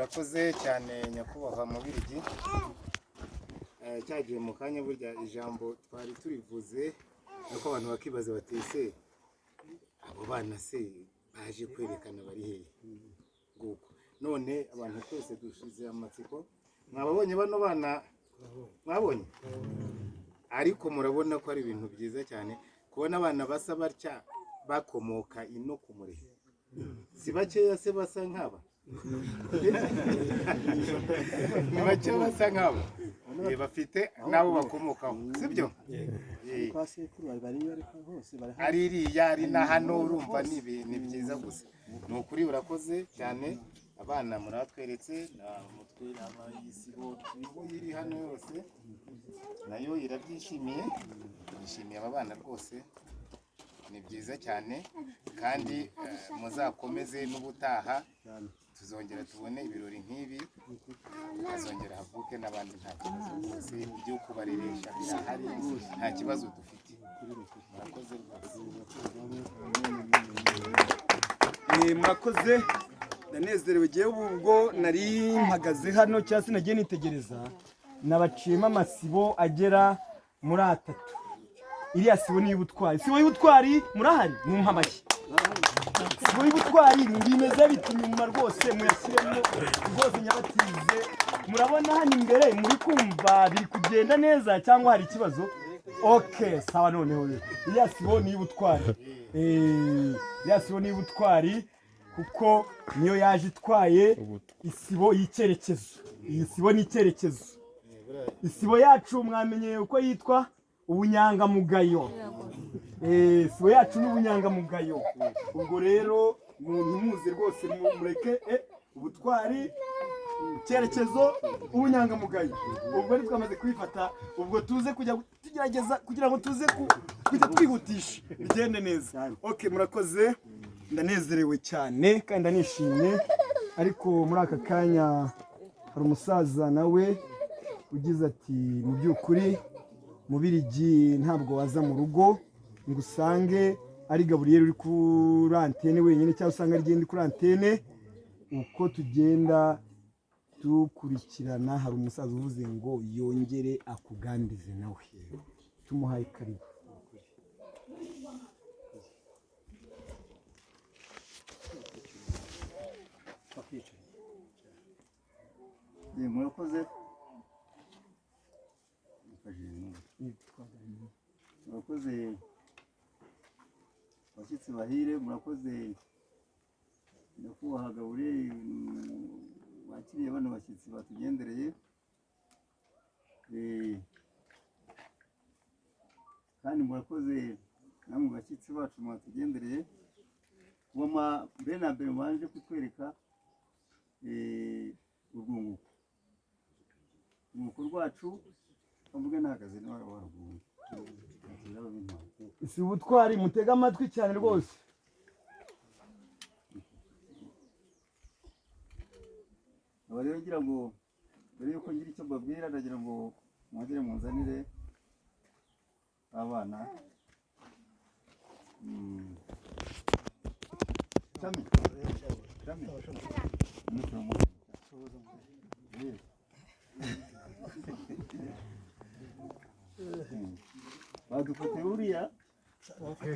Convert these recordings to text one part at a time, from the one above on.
Urakoze cyane nyakubahwa Mubirigi. Cyagiye mu kanya burya ijambo twari turivuze nuko abantu bakibaza batese abo bana se baje kwerekana bari hehe guko. None abantu twese dushize amatsiko. Mwababonye bano bana mwabonye? Ariko murabona ko ari ibintu byiza cyane kubona abana basa batya bakomoka ino ku Murehe. Si bakeya se basa nk'aba? Ni bake basa nk'aba bafite nabo bakomokaho, sibyo? Ari iriya ari na hano urumva ni byiza gusa. Ni ukuri urakoze cyane. Abana muratweretse na mutwe n'abayisibo iri hano yose nayo irabyishimiye. Turishimiye aba bana rwose, ni byiza cyane kandi muzakomeze n'ubutaha tuzongera tubone ibirori nk'ibi, azongera havuke n'abandi nta kibazo rwose byo kubareresha birahari, nta kibazo dufite. Murakoze rwose. Murakoze, ndanezerewe giye ubwo nari mpagaze hano cyase nagiye nitegereza nabaciyemo amasibo agera muri 3. Iriya sibo ni y'ubutwari. Sibo y'ubutwari murahari mu mpamashyi. Sibo y'ubutwari bimeze bitinyuma rwose muyashyiremo rwose nyabatize. Murabona hano imbere muri kumva biri kugenda neza cyangwa hari ikibazo? Okay, sawa noneho. Iriya sibo ni y'ubutwari. Iriya sibo ni y'ubutwari kuko niyo yaje itwaye isibo y'icyerekezo. Iyi sibo ni icyerekezo. Isibo yacu mwamenye uko yitwa ubunyangamugayo. Sibo yacu ni ubunyangamugayo. Ubwo rero muze rwose mureke ubutwari icyerekezo ubunyangamugayo. Ubwo ni twamaze kwifata, ubwo tuze kujya tugerageza kugira ngo tuze kujya twihutisha bigende neza. Okay, murakoze. Ndanezerewe cyane kandi ndanishimye, ariko muri aka kanya hari umusaza nawe ugize ati mu by'ukuri Mubirigi ntabwo waza mu rugo ngo usange ari Gabriel uri kuri antene wenyine cyangwa usanga ari kuri antene. Uko tugenda dukurikirana hari umusaza uvuze ngo yongere akuganirize nawe. Tumuhaye karibu. Murakoze. Murakoze bashyitsi bahire, murakoze nyakubahwa Gabriel wakiriye bano bashyitsi batugendereye. Kandi murakoze namwe bashyitsi bacu mwatugendereye kuba mbere na mbere mubanje kutwereka urwunguko rwacu bavuga ntagaze n'abari waruguru. Si ubutwari mutega amatwi cyane rwose. Aba rero ngira ngo mbere yuko ngira icyo mbabwira ndagira ngo mwagire munzanire abana. Badufate uriya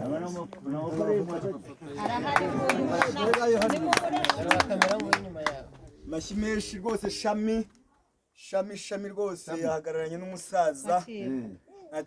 abana n'abagore Mashimeshi rwose Shami rwose yahagararanye n'umusaza.